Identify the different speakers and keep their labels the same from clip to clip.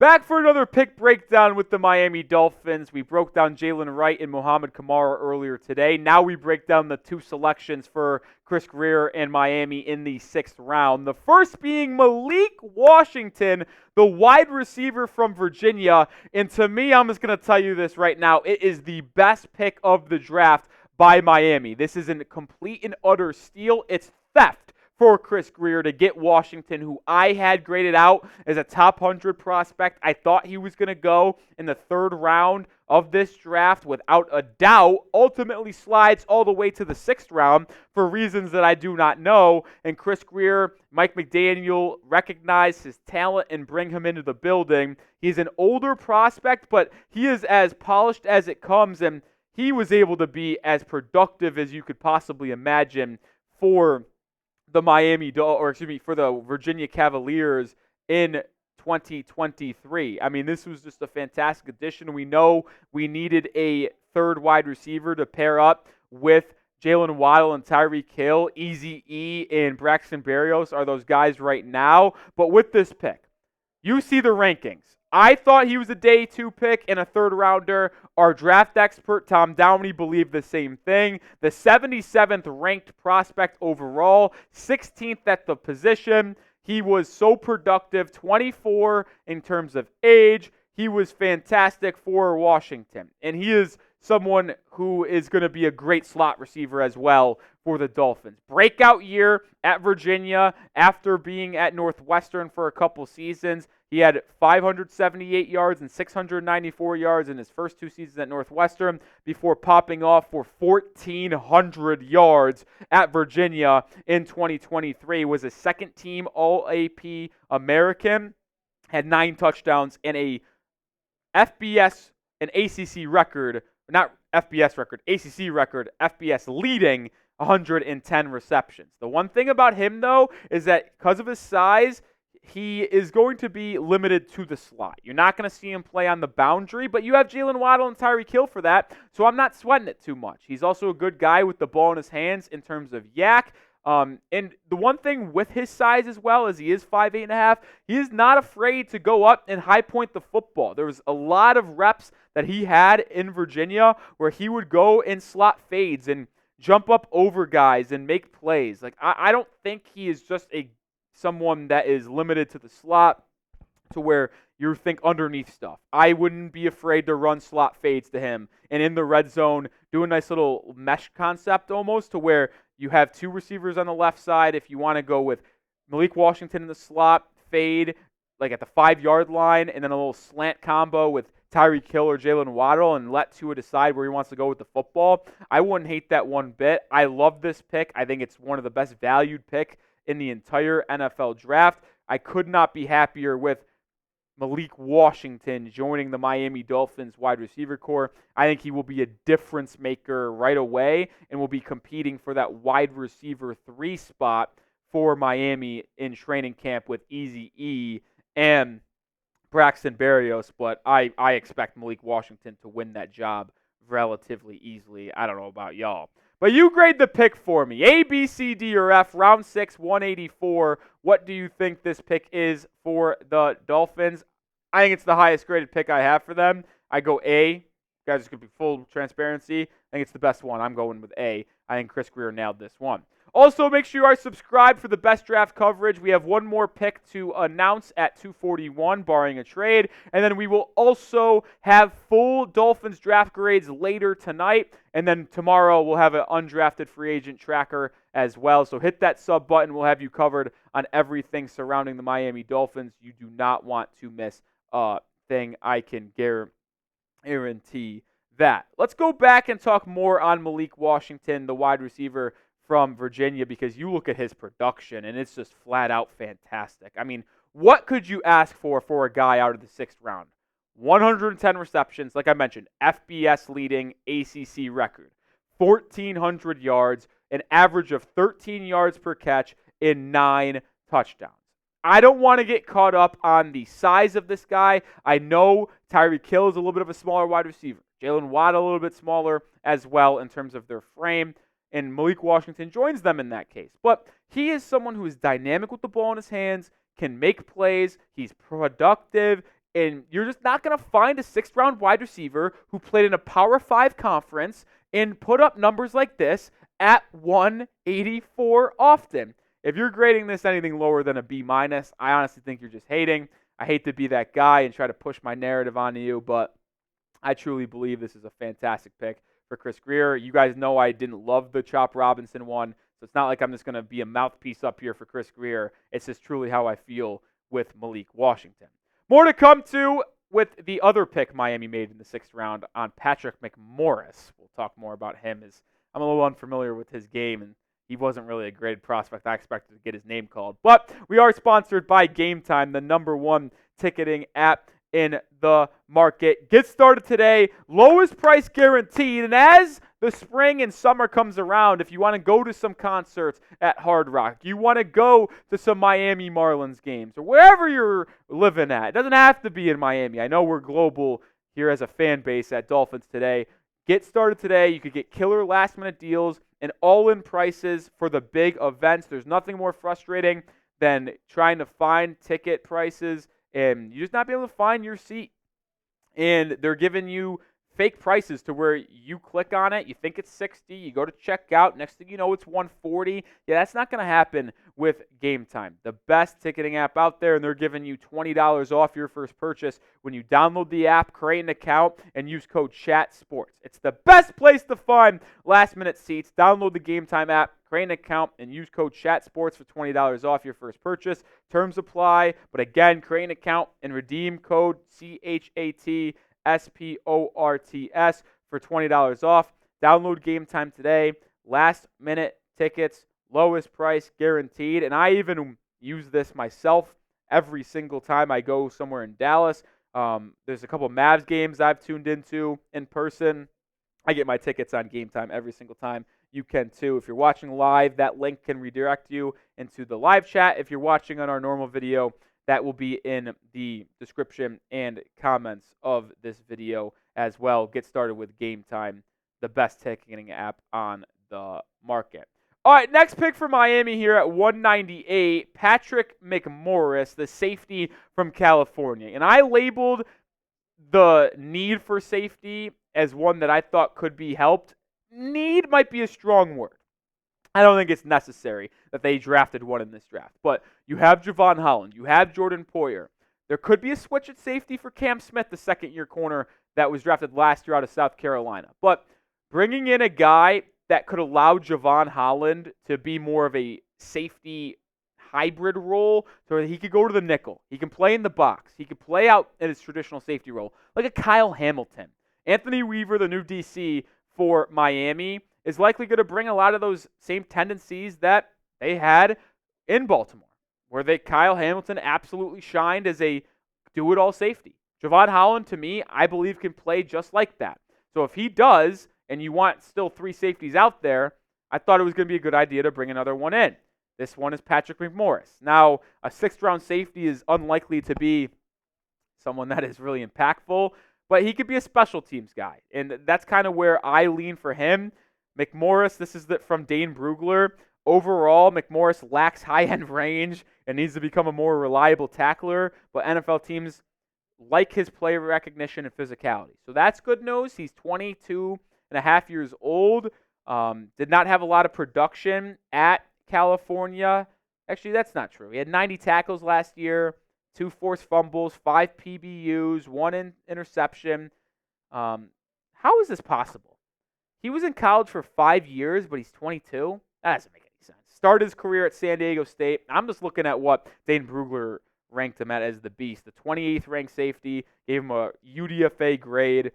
Speaker 1: Back for another pick breakdown with the Miami Dolphins. We broke down Jaylen Wright and Mohamed Kamara earlier today. Now we break down the two selections for Chris Grier and Miami in the 6th round. The first being Malik Washington, the wide receiver from Virginia. And to me, I'm just going to tell you this right now. It is the best pick of the draft by Miami. This is a complete and utter steal. It's theft for Chris Grier to get Washington, who I had graded out as a top 100 prospect. I thought he was going to go in the 3rd round of this draft without a doubt. Ultimately slides all the way to the 6th round for reasons that I do not know. And Chris Grier, Mike McDaniel, recognized his talent and bring him into the building. He's an older prospect, but he is as polished as it comes, and he was able to be as productive as you could possibly imagine for the for the Virginia Cavaliers in 2023. I mean, this was just a fantastic addition. We know we needed a 3rd wide receiver to pair up with Jaylen Waddle and Tyreek Hill. Easy E and Braxton Berrios are those guys right now. But with this pick, you see the rankings. I thought he was a day 2 pick and a 3rd rounder. Our draft expert, Tom Downey, believed the same thing. The 77th ranked prospect overall, 16th at the position. He was so productive, 24 in terms of age. He was fantastic for Washington. And he is someone who is going to be a great slot receiver as well for the Dolphins. Breakout year at Virginia after being at Northwestern for a couple seasons. He had 578 yards and 694 yards in his first 2 seasons at Northwestern before popping off for 1,400 yards at Virginia in 2023. Was a second-team All-AP American, had 9 touchdowns and a FBS and ACC record, not FBS record, ACC record, FBS leading 110 receptions. The one thing about him, though, is that because of his size, he is going to be limited to the slot. You're not going to see him play on the boundary, but you have Jaylen Waddle and Tyreek Hill for that, so I'm not sweating it too much. He's also a good guy with the ball in his hands in terms of yak. And the one thing with his size as well is he is 5'8.5". He is not afraid to go up and high point the football. There was a lot of reps that he had in Virginia where he would go in slot fades and jump up over guys and make plays. Like I don't think he is just someone that is limited to the slot to where you think underneath stuff. I wouldn't be afraid to run slot fades to him and in the red zone do a nice little mesh concept almost to where you have 2 receivers on the left side. If you want to go with Malik Washington in the slot, fade like at the 5-yard line, and then a little slant combo with Tyreek Hill or Jaylen Waddle and let Tua decide where he wants to go with the football. I wouldn't hate that one bit. I love this pick. I think it's one of the best valued pick in the entire NFL draft. I could not be happier with Malik Washington joining the Miami Dolphins wide receiver core. I think he will be a difference maker right away and will be competing for that wide receiver 3 spot for Miami in training camp with Easy E and Braxton Berrios. But I expect Malik Washington to win that job relatively easily. I don't know about y'all. But you grade the pick for me. A, B, C, D, or F, round 6, 184. What do you think this pick is for the Dolphins? I think it's the highest graded pick I have for them. I go A. Guys, it's going to be full transparency. I think it's the best one. I'm going with A. I think Chris Grier nailed this one. Also, make sure you are subscribed for the best draft coverage. We have one more pick to announce at 241, barring a trade. And then we will also have full Dolphins draft grades later tonight. And then tomorrow we'll have an undrafted free agent tracker as well. So hit that sub button. We'll have you covered on everything surrounding the Miami Dolphins. You do not want to miss a thing. I can guarantee that. Let's go back and talk more on Malik Washington, the wide receiver from Virginia, because you look at his production and it's just flat out fantastic. I mean, what could you ask for a guy out of the 6th round? 110 receptions, like I mentioned, FBS leading ACC record, 1,400 yards, an average of 13 yards per catch in 9 touchdowns. I don't want to get caught up on the size of this guy. I know Tyreek Hill is a little bit of a smaller wide receiver. Jaylen Waddle a little bit smaller as well in terms of their frame. And Malik Washington joins them in that case. But he is someone who is dynamic with the ball in his hands, can make plays, he's productive, And you're just not going to find a sixth-round wide receiver who played in a Power 5 conference and put up numbers like this at 184 often. If you're grading this anything lower than a B-, I honestly think you're just hating. I hate to be that guy and try to push my narrative onto you, but I truly believe this is a fantastic pick for Chris Grier. You guys know I didn't love the Chop Robinson one, so it's not like I'm just going to be a mouthpiece up here for Chris Grier. It's just truly how I feel with Malik Washington. More to come to with the other pick Miami made in the 6th round on Patrick McMorris. We'll talk more about him, as I'm a little unfamiliar with his game, and he wasn't really a great prospect. I expected to get his name called. But we are sponsored by Game Time, the #1 ticketing app in the market. Get started today. Lowest price guaranteed. And as the spring and summer comes around, if you want to go to some concerts at Hard Rock, you want to go to some Miami Marlins games, or wherever you're living at. It doesn't have to be in Miami. I know we're global here as a fan base at Dolphins Today. Get started today. You could get killer last-minute deals and all-in prices for the big events. There's nothing more frustrating than trying to find ticket prices and you just not be able to find your seat. And they're giving you fake prices to where you click on it, you think it's $60, you go to checkout, next thing you know it's $140. Yeah, that's not going to happen with Game Time, the best ticketing app out there, and they're giving you $20 off your first purchase when you download the app, create an account, and use code CHATSPORTS. It's the best place to find last-minute seats. Download the Game Time app, create an account, and use code CHATSPORTS for $20 off your first purchase. Terms apply, but again, create an account and redeem code CHATSPORTS for $20 off. Download Game Time today. Last minute tickets, lowest price guaranteed. And I even use this myself every single time I go somewhere in Dallas. There's a couple Mavs games I've tuned into in person. I get my tickets on Game Time every single time. You can too. If you're watching live, that link can redirect you into the live chat. If you're watching on our normal video, that will be in the description and comments of this video as well. Get started with Game Time, the best ticketing app on the market. All right, next pick for Miami here at 198, Patrick McMorris, the safety from California. And I labeled the need for safety as one that I thought could be helped. Need might be a strong word. I don't think it's necessary that they drafted one in this draft. But you have Javon Holland. You have Jordan Poyer. There could be a switch at safety for Cam Smith, the second-year corner that was drafted last year out of South Carolina. But bringing in a guy that could allow Javon Holland to be more of a safety hybrid role, so that he could go to the nickel. He can play in the box. He could play out in his traditional safety role, like a Kyle Hamilton. Anthony Weaver, the new DC for Miami, is likely going to bring a lot of those same tendencies that they had in Baltimore, where Kyle Hamilton absolutely shined as a do-it-all safety. Javon Holland, to me, I believe can play just like that. So if he does, and you want still three safeties out there, I thought it was going to be a good idea to bring another one in. This one is Patrick McMorris. Now, a sixth-round safety is unlikely to be someone that is really impactful, but he could be a special teams guy, and that's kind of where I lean for him. McMorris, this is from Dane Brugler. Overall, McMorris lacks high-end range and needs to become a more reliable tackler, but NFL teams like his play recognition and physicality. So that's good news. He's 22 and a half years old. Did not have a lot of production at California. Actually, that's not true. He had 90 tackles last year, 2 forced fumbles, 5 PBUs, 1 interception. How is this possible? He was in college for 5 years, but he's 22? That doesn't make any sense. Started his career at San Diego State. I'm just looking at what Dane Brugler ranked him at as the beast. The 28th ranked safety, gave him a UDFA grade.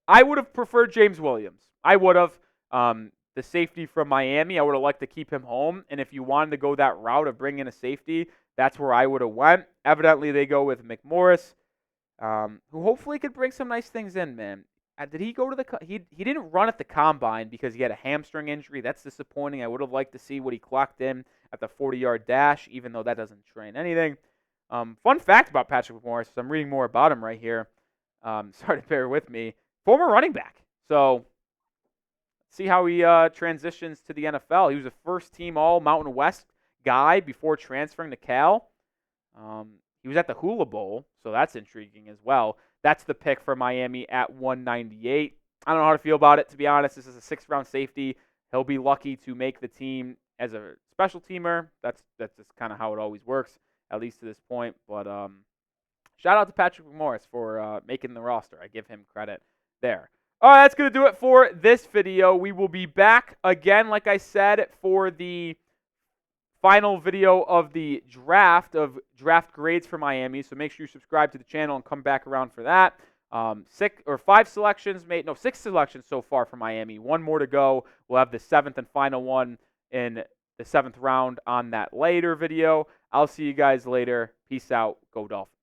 Speaker 1: I would have preferred James Williams. I would have. The safety from Miami, I would have liked to keep him home. And if you wanted to go that route of bringing a safety, that's where I would have went. Evidently, they go with McMorris, who hopefully could bring some nice things in, man. Did he go to the he didn't run at the combine because he had a hamstring injury. That's disappointing. I would have liked to see what he clocked in at the 40-yard dash, even though that doesn't train anything. Fun fact about Patrick McMorris, I'm reading more about him right here. Sorry to bear with me. Former running back. So see how he transitions to the NFL. He was a first-team All-Mountain West guy before transferring to Cal. He was at the Hula Bowl, so that's intriguing as well. That's the pick for Miami at 198. I don't know how to feel about it, to be honest. This is a 6th-round safety. He'll be lucky to make the team as a special teamer. That's just kind of how it always works, at least to this point. But shout out to Patrick McMorris for making the roster. I give him credit there. All right, that's going to do it for this video. We will be back again, like I said, for the final video of the draft grades for Miami. So make sure you subscribe to the channel and come back around for that. 6 selections so far for Miami. 1 more to go. We'll have the 7th and final one in the 7th round on that later video. I'll see you guys later. Peace out. Go Dolphins.